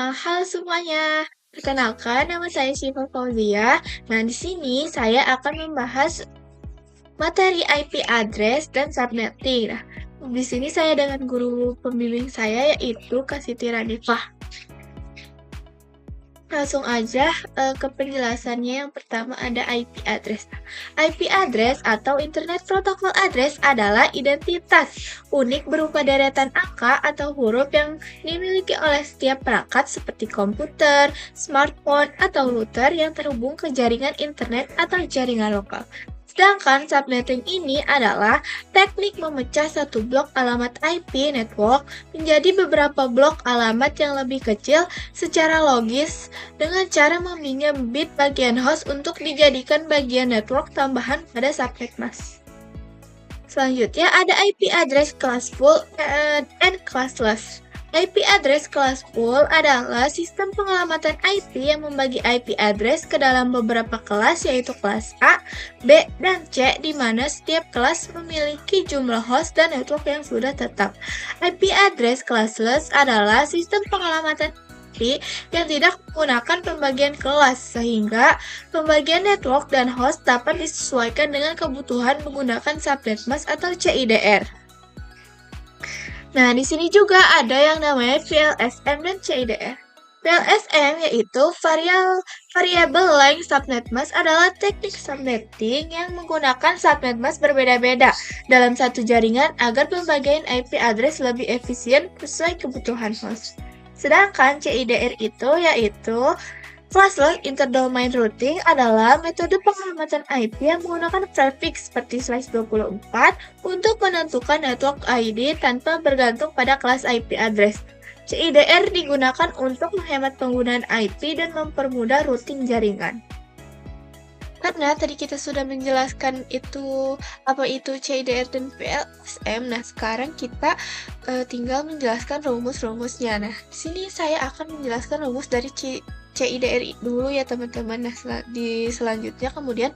Halo semuanya, perkenalkan nama saya Syifa Fauzia. Nah, di sini saya akan membahas materi IP address dan subnetting. Nah, di sini saya dengan guru pembimbing saya yaitu Kak Siti Ranifah. Langsung aja ke penjelasannya. Yang pertama ada IP address. IP address atau Internet Protocol Address adalah identitas unik berupa deretan angka atau huruf yang dimiliki oleh setiap perangkat seperti komputer, smartphone, atau router yang terhubung ke jaringan internet atau jaringan lokal. Sedangkan subnetting ini adalah teknik memecah satu blok alamat IP network menjadi beberapa blok alamat yang lebih kecil secara logis dengan cara meminjam bit bagian host untuk dijadikan bagian network tambahan pada subnet mask. Selanjutnya ada IP address class full and classless. IP address class full adalah sistem pengelamatan IP yang membagi IP address ke dalam beberapa kelas yaitu kelas A, B, dan C di mana setiap kelas memiliki jumlah host dan network yang sudah tetap. IP address classless adalah sistem pengelamatan IP yang tidak menggunakan pembagian kelas sehingga pembagian network dan host dapat disesuaikan dengan kebutuhan menggunakan subnet mask atau CIDR. Nah, di sini juga ada yang namanya VLSM dan CIDR. VLSM yaitu Variable Length Subnet Mask adalah teknik subnetting yang menggunakan subnet mask berbeda-beda dalam satu jaringan agar pembagian IP address lebih efisien sesuai kebutuhan host. Sedangkan CIDR itu yaitu Classless Interdomain Routing adalah metode pengelamatan IP yang menggunakan prefix seperti /24 untuk menentukan network ID tanpa bergantung pada kelas IP address. CIDR digunakan untuk menghemat penggunaan IP dan mempermudah routing jaringan. Karena tadi kita sudah menjelaskan apa itu CIDR dan VLSM, nah sekarang kita tinggal menjelaskan rumus-rumusnya. Nah, di sini saya akan menjelaskan rumus dari CIDR dulu ya teman-teman. Nah, di selanjutnya kemudian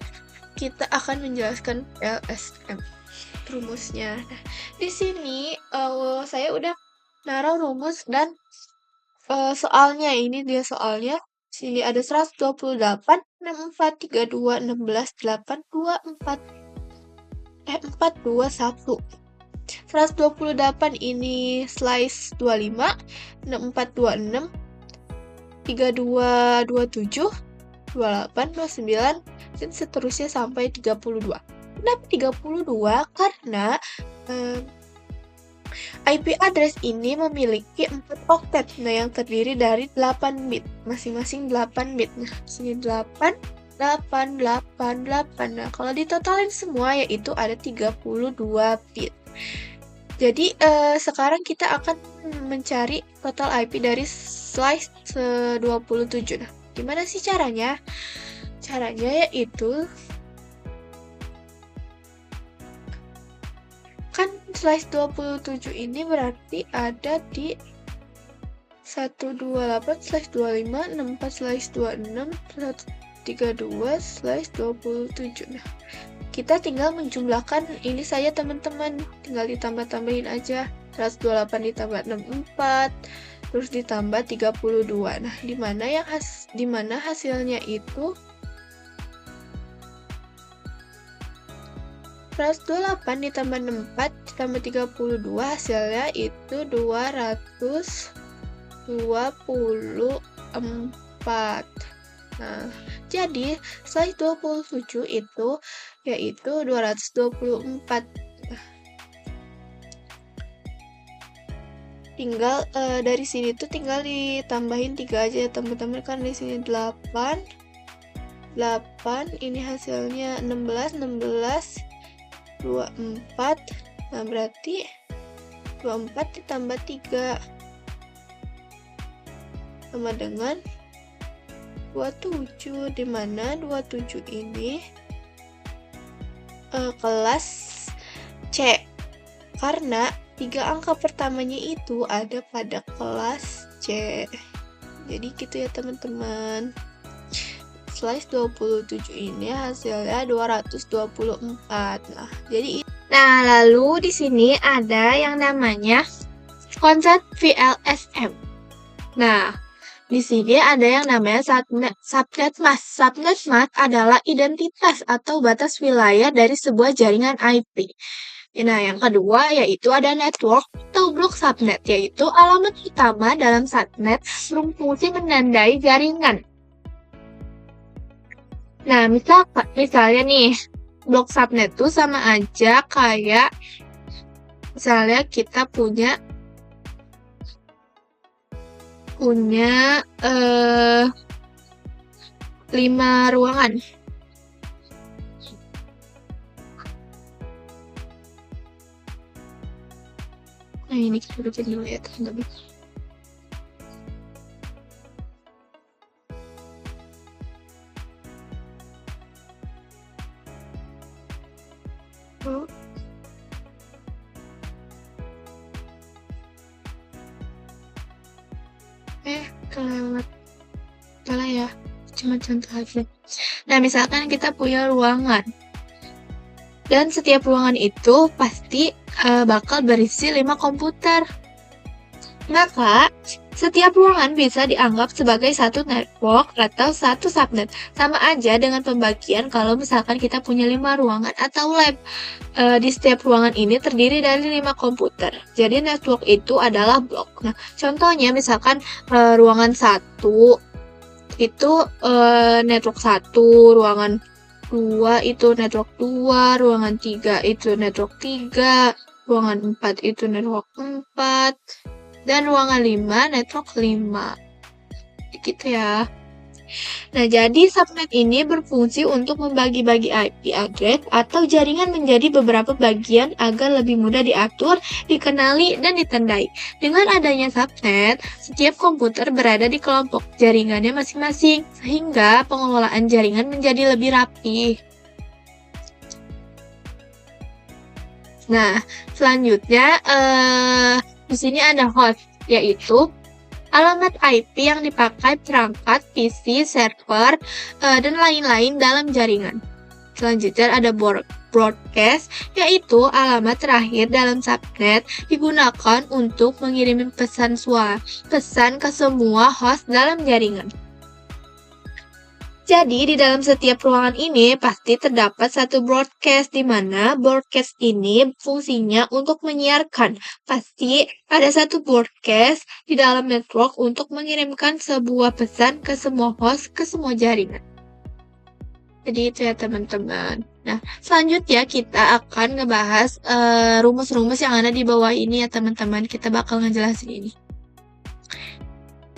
kita akan menjelaskan VLSM rumusnya. Nah, di sini saya udah naruh rumus dan soalnya. Ini dia soalnya. Sini ada 128, 64, 32, 16, 8, 24, 421. 128 ini slice 25, 64, 26, 32, 27, 28, 29, dan seterusnya sampai 32. Kenapa 32? Karena IP address ini memiliki 4 oktet, yang terdiri dari 8 bit, masing-masing 8 bit. Nah, sini 8, 8, 8, 8. Nah, kalau ditotalin semua yaitu ada 32 bit. Jadi, sekarang kita akan mencari total IP dari slice 27. Nah, gimana sih caranya? Caranya yaitu kan slice 27 ini berarti ada di 128 slash 25, 64 slash 26, 132 slash 27. Nah, kita tinggal menjumlahkan ini saja teman-teman, tinggal ditambah-tambahin aja. 128 ditambah 64, terus ditambah 32. Nah, di mana hasilnya itu 128 ditambah 64 ditambah 32 hasilnya itu 224. Nah, jadi slice 27 itu yaitu 224. Tinggal dari sini tuh tinggal ditambahin 3 aja ya teman-teman, kan di sini 8, ini hasilnya 16, 24. Nah, berarti 24 ditambah 3 sama dengan 27, di mana 27 ini kelas C, karena 3 angka pertamanya itu ada pada kelas C. Jadi gitu ya teman-teman. Slice 27 ini hasilnya 224. Nah, lalu di sini ada yang namanya konsep VLSM. Nah, Di sini ada yang namanya subnet mask. Subnet mask adalah identitas atau batas wilayah dari sebuah jaringan IP. Nah, yang kedua yaitu ada network atau blok subnet, yaitu alamat utama dalam subnet berfungsi menandai jaringan. Nah, misalnya nih, blok subnet itu sama aja kayak misalnya kita punya 5 ruangan. Nah, ini kita bikin dulu ya, teman-teman. Kelewat. Salah ya, cuma contoh aja. Nah, misalkan kita punya ruangan. Dan setiap ruangan itu pasti bakal berisi 5 komputer. Maka, setiap ruangan bisa dianggap sebagai satu network atau satu subnet. Sama aja dengan pembagian kalau misalkan kita punya 5 ruangan atau lab. Di setiap ruangan ini terdiri dari 5 komputer. Jadi network itu adalah blok. Nah, contohnya misalkan ruangan 1 itu network 1, ruangan 2 itu network 2, ruangan 3 itu network 3, ruangan 4 itu network 4, dan ruangan 5 network 5. Gitu ya. Nah, jadi subnet ini berfungsi untuk membagi-bagi IP address atau jaringan menjadi beberapa bagian agar lebih mudah diatur, dikenali, dan ditandai. Dengan adanya subnet, setiap komputer berada di kelompok jaringannya masing-masing, sehingga pengelolaan jaringan menjadi lebih rapi. Nah, selanjutnya di sini ada host, yaitu alamat IP yang dipakai perangkat PC, server, dan lain-lain dalam jaringan. Selanjutnya ada broadcast, yaitu alamat terakhir dalam subnet digunakan untuk mengirim pesan ke semua host dalam jaringan. Jadi, di dalam setiap ruangan ini pasti terdapat satu broadcast, di mana broadcast ini fungsinya untuk menyiarkan. Pasti ada satu broadcast di dalam network untuk mengirimkan sebuah pesan ke semua host, ke semua jaringan. Jadi itu ya teman-teman. Nah, selanjutnya kita akan ngebahas rumus-rumus yang ada di bawah ini ya teman-teman. Kita bakal ngejelasin ini.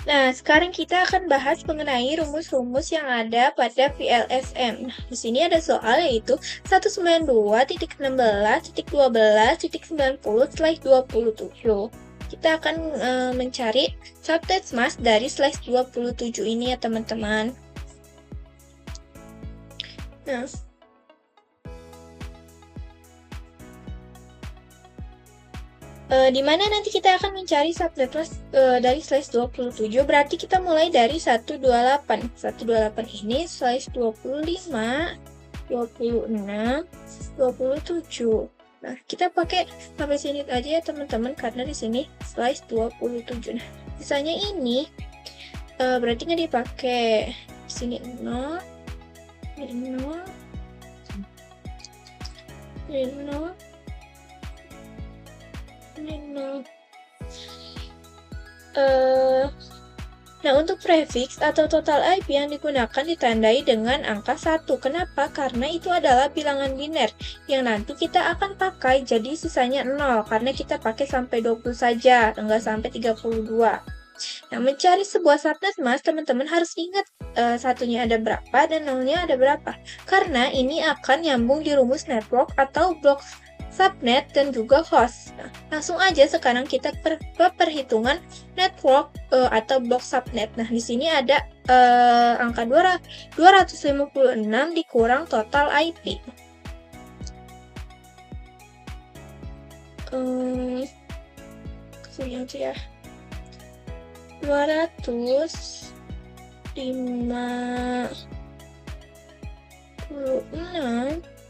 Nah, sekarang kita akan bahas mengenai rumus-rumus yang ada pada VLSM. Nah, di sini ada soal yaitu 192.16.12.90/27. Kita akan mencari subnet mask dari /27 ini ya teman-teman. Nah, di mana nanti kita akan mencari subnet mask dari /27, berarti kita mulai dari 128. 128 ini /25, 26, 27. Nah, kita pakai sampai sini aja ya teman-teman, karena di sini /27. Nah, sisanya ini berarti nggak dipakai. Di sini 0, 0, 0. Nah, untuk prefix atau total IP yang digunakan ditandai dengan angka 1. Kenapa? Karena itu adalah bilangan biner yang nanti kita akan pakai, jadi sisanya 0 karena kita pakai sampai 20 saja, enggak sampai 32. Nah, mencari sebuah subnet mask, teman-teman harus ingat satunya ada berapa dan nolnya ada berapa. Karena ini akan nyambung di rumus network atau blok subnet dan juga host. Nah, langsung aja sekarang kita ke perhitungan network atau blok subnet. Nah, di sini ada angka 256 dikurang total IP. Kesini aja ya. 256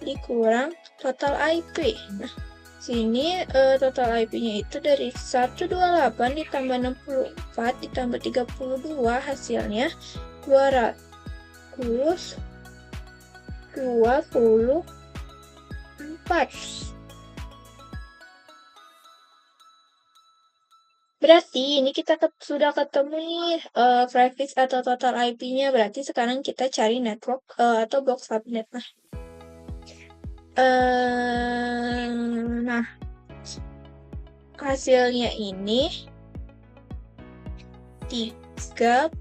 dikurang total IP. Nah, Sini total IP-nya itu dari 128 ditambah 64 ditambah 32 hasilnya 224. Berarti ini kita sudah ketemu nih prefix atau total IP-nya. Berarti sekarang kita cari network atau box subnet. Nah, hasilnya ini 32.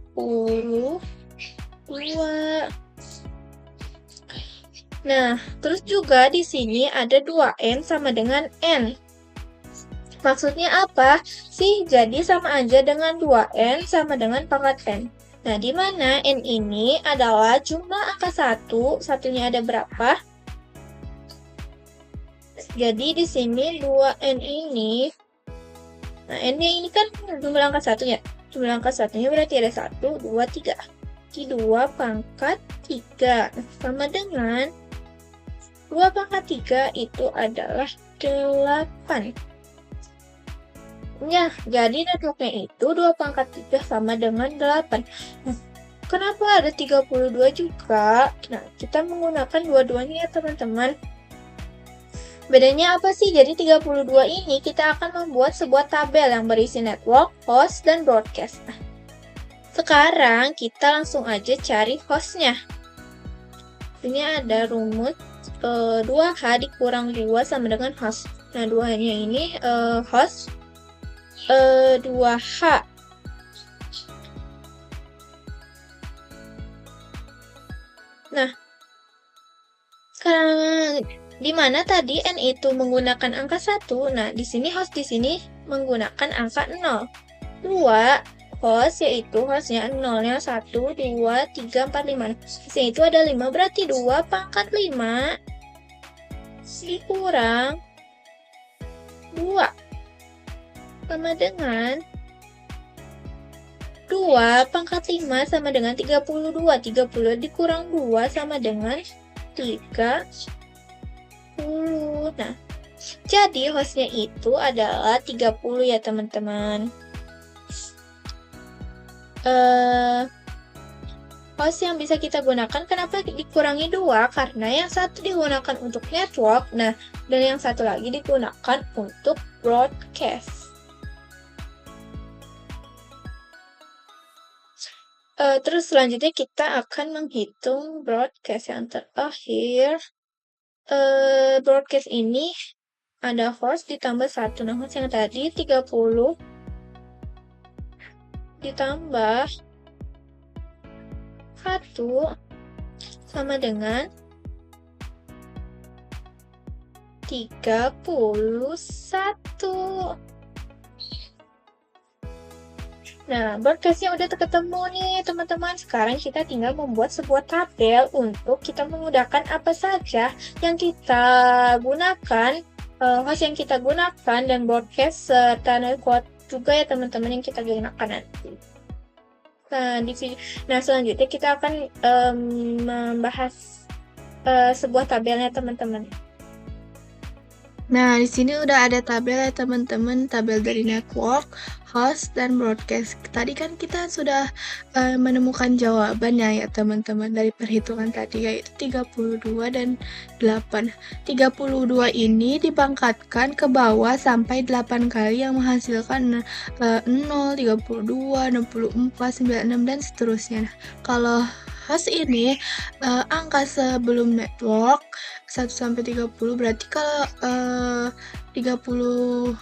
Nah, terus juga di sini ada 2N sama dengan N. Maksudnya apa sih? Jadi sama aja dengan 2N sama dengan pangkat N. Nah, di mana N ini adalah jumlah angka 1, satunya ada berapa? Jadi di sini 2N ini, nah N-nya ini kan jumlah angka 1 ya. Jumlah angka 1-nya berarti ada 1, 2, 3. Di 2 pangkat 3. Nah, sama dengan 2 pangkat 3 itu adalah 8. Ya, jadi networknya itu 2 pangkat 3 sama dengan 8. Nah, kenapa ada 32 juga? Nah, kita menggunakan dua-duanya ya teman-teman. Bedanya apa sih? Jadi 32 ini kita akan membuat sebuah tabel yang berisi network, host, dan broadcast. Nah, sekarang kita langsung aja cari hostnya. Ini ada rumus 2H dikurang 2 sama dengan host. Nah, 2-nya ini host 2H. Nah, sekarang di mana tadi N itu menggunakan angka 1, nah di sini host di sini menggunakan angka 0. 2 host yaitu hostnya 0-nya 1, 2, 3, 4, 5. Di sini itu ada 5, berarti 2 pangkat 5 dikurang 2 sama dengan 2 pangkat 5 sama dengan 32. 30 dikurang 2 sama dengan 30. Nah, jadi hostnya itu adalah 30 ya teman-teman. Host yang bisa kita gunakan, kenapa dikurangi 2? Karena yang satu digunakan untuk network, nah, dan yang satu lagi digunakan untuk broadcast. Terus selanjutnya kita akan menghitung broadcast yang terakhir. Broadcast ini ada host ditambah 1. Nah, host yang tadi 30 ditambah 1 sama dengan 31. Nah, broadcastnya udah ketemu nih teman-teman. Sekarang kita tinggal membuat sebuah tabel untuk kita memudahkan apa saja yang kita gunakan, host yang kita gunakan, dan broadcast serta network juga ya teman-teman yang kita gunakan nanti. Nah, selanjutnya kita akan membahas sebuah tabelnya teman-teman. Nah, di sini udah ada tabel ya teman-teman, tabel dari network, host, dan broadcast. Tadi kan kita sudah menemukan jawabannya ya teman-teman dari perhitungan tadi, yaitu 32 dan 8. 32 ini dipangkatkan ke bawah sampai 8 kali yang menghasilkan 0, 32, 64, 96, dan seterusnya. Nah, kalau host ini angka sebelum network 1 sampai 30, berarti kalau 30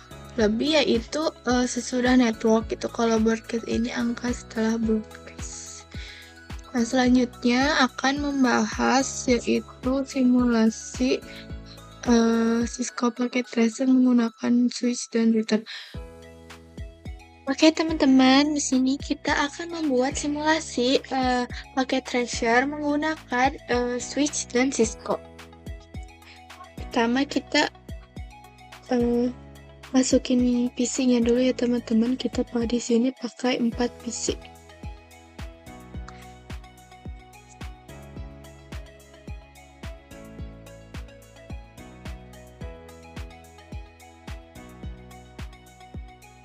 lebih yaitu sesudah network itu. Kalau broadcast ini angka setelah broadcast. Nah, selanjutnya akan membahas yaitu simulasi Cisco Packet Tracer menggunakan switch dan router. Oke teman-teman, di sini kita akan membuat simulasi packet tracer menggunakan switch dan Cisco. Pertama kita masukin PC-nya dulu ya teman-teman. Kita di sini pakai 4 PC.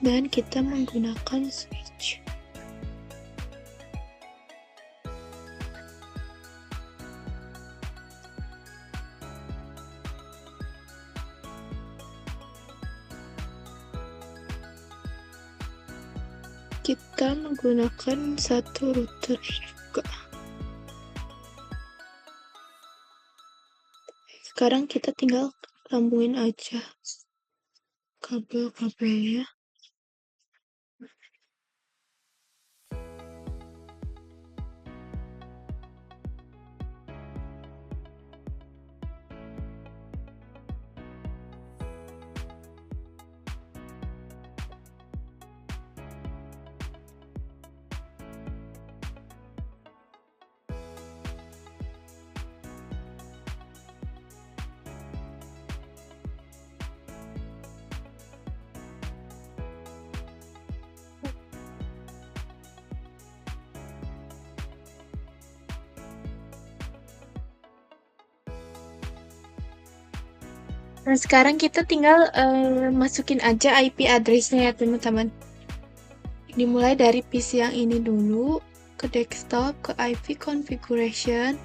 dan kita menggunakan switch. Kita menggunakan satu router juga. Sekarang kita tinggal sambungin aja kabel-kabelnya. Nah, sekarang kita tinggal masukin aja IP address-nya ya teman-teman. Dimulai dari PC yang ini dulu, ke desktop, ke IP configuration,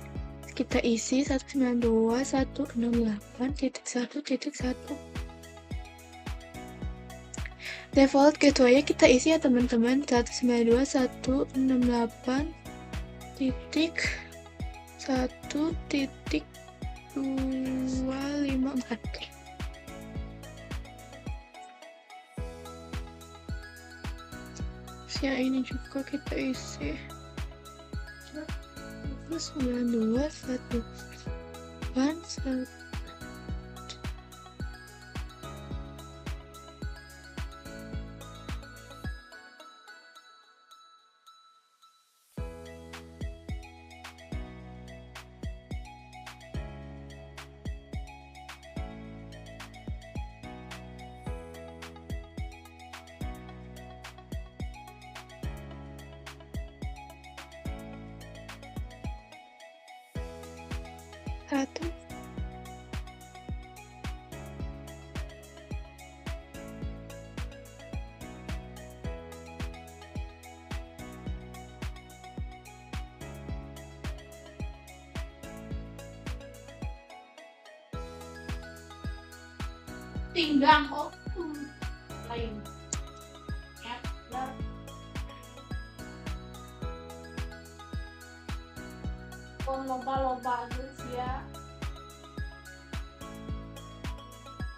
kita isi 192.168.1.1. Default gateway kita isi ya teman-teman, 192.1.1.254. Yang ini juga kita isi 92.1.1. Satu. Tinggang kok lain ya. Lomba-lomba ya.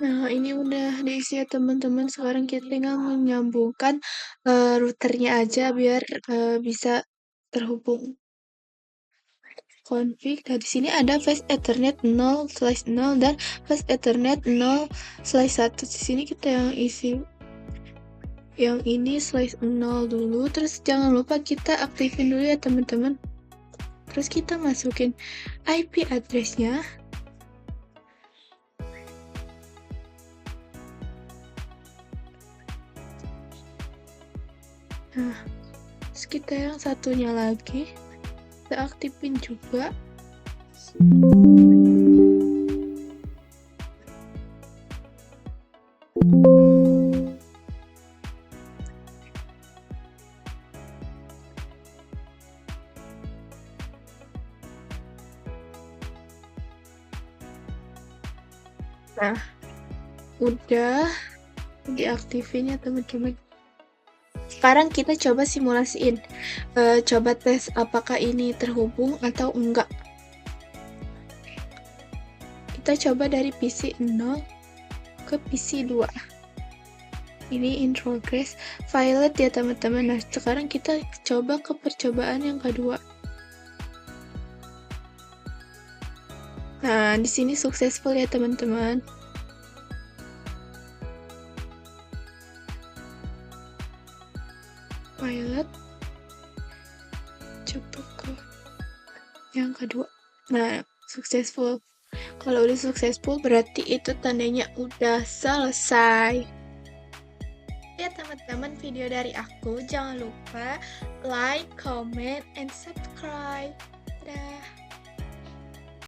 Nah, ini udah diisi ya teman-teman. Sekarang kita tinggal menyambungkan routernya aja biar bisa terhubung. Config. Nah, di sini ada fast ethernet 0/0 dan fast ethernet 0/1. Di sini kita yang isi yang ini /0 dulu. Terus jangan lupa kita aktifin dulu ya teman-teman. Terus kita masukin IP address-nya. Nah, terus kita yang satunya lagi kita aktifin juga. Nah, udah diaktifin ya teman-teman. Sekarang kita coba simulasiin, coba tes apakah ini terhubung atau enggak. Kita coba dari PC 0 ke PC 2. Ini in progress, violet ya teman-teman. Nah, sekarang kita coba ke percobaan yang kedua. Nah, di sini successful ya teman-teman. Pilot, coba ke yang kedua. Nah, successful. Kalau udah successful berarti itu tandanya udah selesai. Ya teman-teman, video dari aku jangan lupa like, comment, and subscribe. Dadah.